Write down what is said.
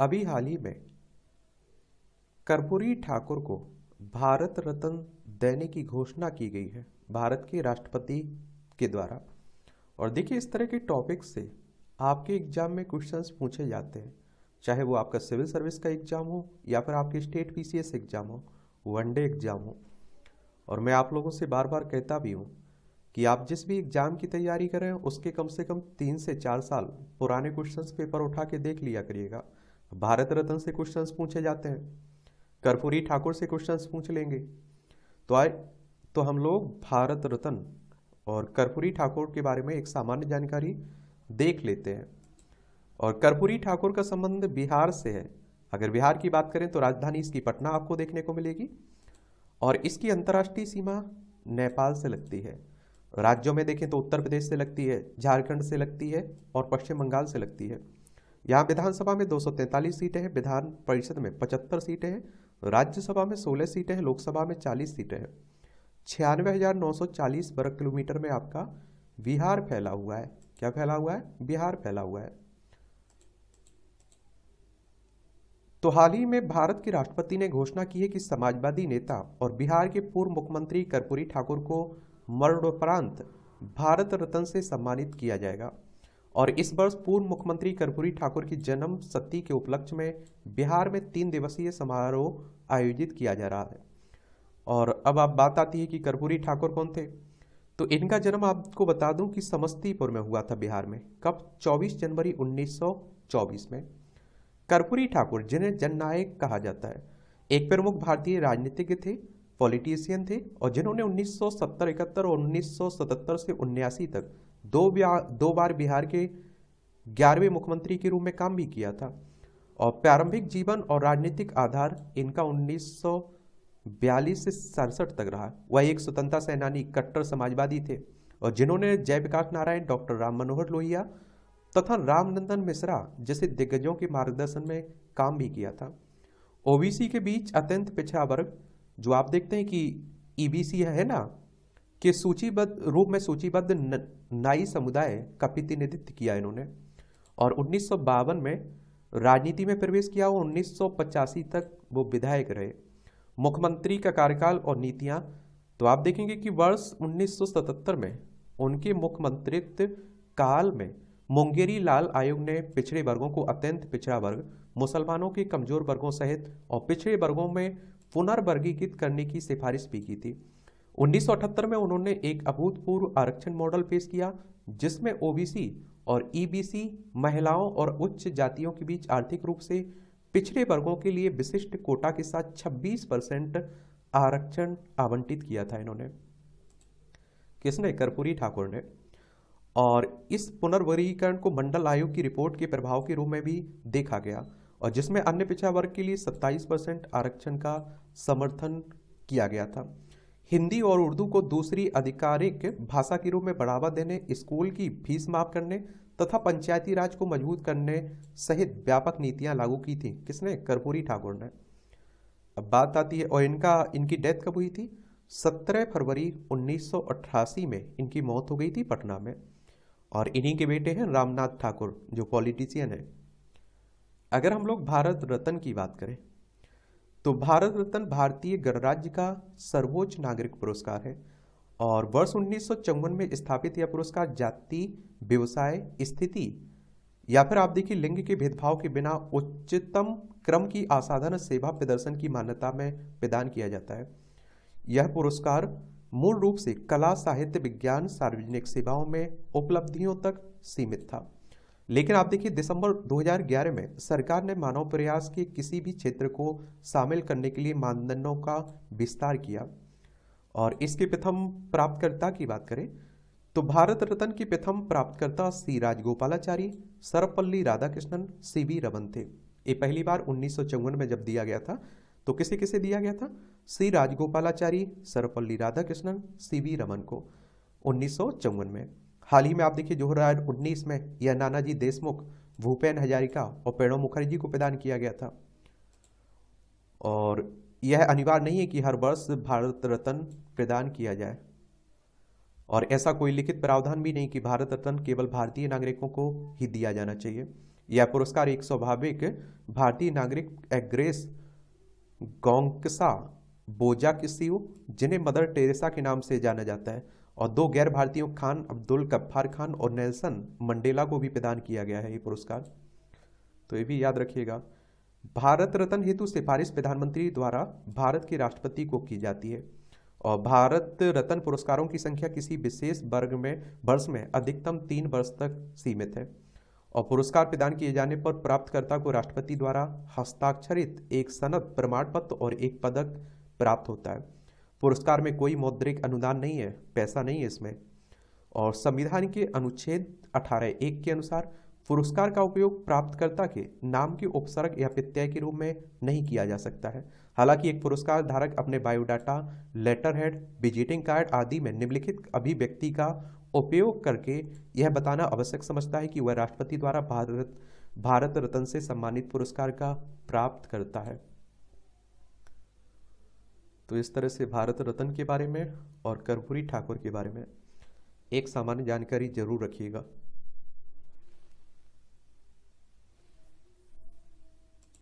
अभी हाल ही में कर्पूरी ठाकुर को भारत रत्न देने की घोषणा की गई है भारत के राष्ट्रपति के द्वारा। और देखिए, इस तरह के टॉपिक से आपके एग्जाम में क्वेश्चंस पूछे जाते हैं, चाहे वो आपका सिविल सर्विस का एग्जाम हो या फिर आपके स्टेट पीसीएस एग्जाम हो, वनडे एग्जाम हो। और मैं आप लोगों से बार बार कहता भी हूँ कि आप जिस भी एग्जाम की तैयारी करें उसके कम से कम 3 से 4 साल पुराने क्वेश्चंस पेपर उठा के देख लिया करिएगा। भारत रत्न से क्वेश्चंस पूछे जाते हैं, कर्पूरी ठाकुर से क्वेश्चंस पूछ लेंगे। तो आए तो हम लोग भारत रत्न और कर्पूरी ठाकुर के बारे में एक सामान्य जानकारी देख लेते हैं। और कर्पूरी ठाकुर का संबंध बिहार से है। अगर बिहार की बात करें तो राजधानी इसकी पटना आपको देखने को मिलेगी और इसकी अंतर्राष्ट्रीय सीमा नेपाल से लगती है। राज्यों में देखें तो उत्तर प्रदेश से लगती है, झारखंड से लगती है और पश्चिम बंगाल से लगती है। यहाँ विधानसभा में 243 सीटें हैं, विधान परिषद में 75 सीटें हैं, राज्यसभा में 16 सीटें हैं, लोकसभा में 40 सीटें हैं। 96,940 वर्ग किलोमीटर में आपका बिहार फैला हुआ है। क्या फैला हुआ है? बिहार फैला हुआ है। तो हाल ही में भारत के राष्ट्रपति ने घोषणा की है कि समाजवादी नेता और बिहार के पूर्व मुख्यमंत्री कर्पूरी ठाकुर को मरणोपरांत भारत रत्न से सम्मानित किया जाएगा। और इस वर्ष पूर्व मुख्यमंत्री कर्पूरी ठाकुर की जन्म शती के उपलक्ष्य में बिहार में 3 दिवसीय समारोह आयोजित किया जा रहा है। और अब आप बात आती है कि कर्पूरी ठाकुर कौन थे। तो इनका जन्म आपको बता दूं कि समस्तीपुर में हुआ था बिहार में। कब? 24 जनवरी 1924 में। कर्पूरी ठाकुर, जिन्हें जननायक कहा जाता है, एक प्रमुख भारतीय राजनीतिज्ञ थे, पॉलिटिशियन थे और जिन्होंने 1970-71 और 1977 से 79 तक दो बार बिहार के 11वें मुख्यमंत्री के रूप में काम भी किया था। और प्रारंभिक जीवन और राजनीतिक आधार इनका 1942 से 67 तक रहा। वह एक स्वतंत्रता सेनानी, कट्टर समाजवादी थे और जिन्होंने जयप्रकाश नारायण, डॉक्टर राम मनोहर लोहिया तथा रामनंदन मिश्रा जैसे दिग्गजों के मार्गदर्शन में काम भी किया था। ओबीसी के बीच अत्यंत पिछड़ा वर्ग, जो आप देखते हैं कि ईबीसी है ना, कि सूचीबद्ध रूप में सूचीबद्ध नाई समुदाय का प्रतिनिधित्व किया इन्होंने। और 1952 में राजनीति में प्रवेश किया और 1985 तक वो विधायक रहे। मुख्यमंत्री का कार्यकाल और नीतियां, तो आप देखेंगे कि वर्ष 1977 में उनके मुख्यमंत्रित्व काल में मुंगेरी लाल आयोग ने पिछड़े वर्गों को अत्यंत पिछड़ा वर्ग, मुसलमानों के कमजोर वर्गों सहित और पिछड़े वर्गों में पुनर्वर्गीकृत करने की सिफारिश भी की थी। 1978 में उन्होंने एक अभूतपूर्व आरक्षण मॉडल पेश किया जिसमें ओबीसी और ईबीसी महिलाओं और उच्च जातियों के बीच आर्थिक रूप से पिछड़े वर्गों के लिए विशिष्ट कोटा के साथ 26% आरक्षण आवंटित किया था इन्होंने। किसने? कर्पूरी ठाकुर ने। और इस पुनर्वर्गीकरण को मंडल आयोग की रिपोर्ट के प्रभाव के रूप में भी देखा गया और जिसमें अन्य पिछड़ा वर्ग के लिए 27% आरक्षण का समर्थन किया गया था। हिंदी और उर्दू को दूसरी आधिकारिक भाषा के रूप में बढ़ावा देने, स्कूल की फीस माफ करने तथा पंचायती राज को मजबूत करने सहित व्यापक नीतियां लागू की थी। किसने? कर्पूरी ठाकुर ने। अब बात आती है, और इनकी डेथ कब हुई थी? 17 फरवरी 1988 में इनकी मौत हो गई थी पटना में। और इन्हीं के बेटे हैं रामनाथ ठाकुर, जो पॉलिटिशियन है। अगर हम लोग भारत रत्न की बात करें तो भारत रत्न भारतीय गणराज्य का सर्वोच्च नागरिक पुरस्कार है और वर्ष 1954 में स्थापित यह पुरस्कार जाति, व्यवसाय, स्थिति या फिर आप देखिए लिंग के भेदभाव के बिना उच्चतम क्रम की असाधारण सेवा प्रदर्शन की मान्यता में प्रदान किया जाता है। यह पुरस्कार मूल रूप से कला, साहित्य, विज्ञान, सार्वजनिक सेवाओं में उपलब्धियों तक सीमित था, लेकिन आप देखिए दिसंबर 2011 में सरकार ने मानव प्रयास के किसी भी क्षेत्र को शामिल करने के लिए मानदंडों का विस्तार किया। और इसके प्रथम प्राप्तकर्ता की बात करें तो भारत रत्न के प्रथम प्राप्तकर्ता सी राजगोपालाचारी, सर्वपल्ली राधाकृष्णन, सीवी रमन थे। ये पहली बार 1954 में जब दिया गया था तो किसे किसे दिया गया था? सी राजगोपालाचारी, सर्वपल्ली राधाकृष्णन, सीवी रमन को 1954 में। हाल ही में आप देखिए 2019 में यह नानाजी देशमुख, भूपेन हजारिका और प्रणब मुखर्जी को प्रदान किया गया था। और यह अनिवार्य नहीं है कि हर वर्ष भारत रत्न प्रदान किया जाए और ऐसा कोई लिखित प्रावधान भी नहीं कि भारत रत्न केवल भारतीय नागरिकों को ही दिया जाना चाहिए। यह पुरस्कार एक स्वाभाविक भारतीय नागरिक एग्रेस गोंकसा बोजाकिसियो, जिन्हें मदर टेरेसा के नाम से जाना जाता है, और दो गैर भारतीयों खान अब्दुल गफ्फार खान और नेल्सन मंडेला को भी प्रदान किया गया है ये पुरस्कार। तो ये भी याद रखिएगा। भारत रत्न हेतु सिफारिश प्रधानमंत्री द्वारा भारत के राष्ट्रपति को की जाती है, और भारत रत्न पुरस्कारों की संख्या किसी विशेष वर्ष में अधिकतम 3 वर्ष तक सीमित है, और पुरस्कार प्रदान किए जाने पर प्राप्तकर्ता को राष्ट्रपति द्वारा हस्ताक्षरित एक सनद, प्रमाण पत्र और एक पदक प्राप्त होता है। पुरस्कार में कोई मौद्रिक अनुदान नहीं है, पैसा नहीं है इसमें। और संविधान के अनुच्छेद 18(1) के अनुसार पुरस्कार का उपयोग प्राप्तकर्ता के नाम के उपसर्ग या प्रत्यय के रूप में नहीं किया जा सकता है। हालांकि एक पुरस्कार धारक अपने biodata, letter head, visiting card आदि में निम्नलिखित अभिव्यक्ति का उपयोग करके यह बताना आवश्यक समझता है कि वह राष्ट्रपति द्वारा भारत रत्न से सम्मानित पुरस्कार का प्राप्त करता है। तो इस तरह से भारत रत्न के बारे में और कर्पूरी ठाकुर के बारे में एक सामान्य जानकारी जरूर रखिएगा।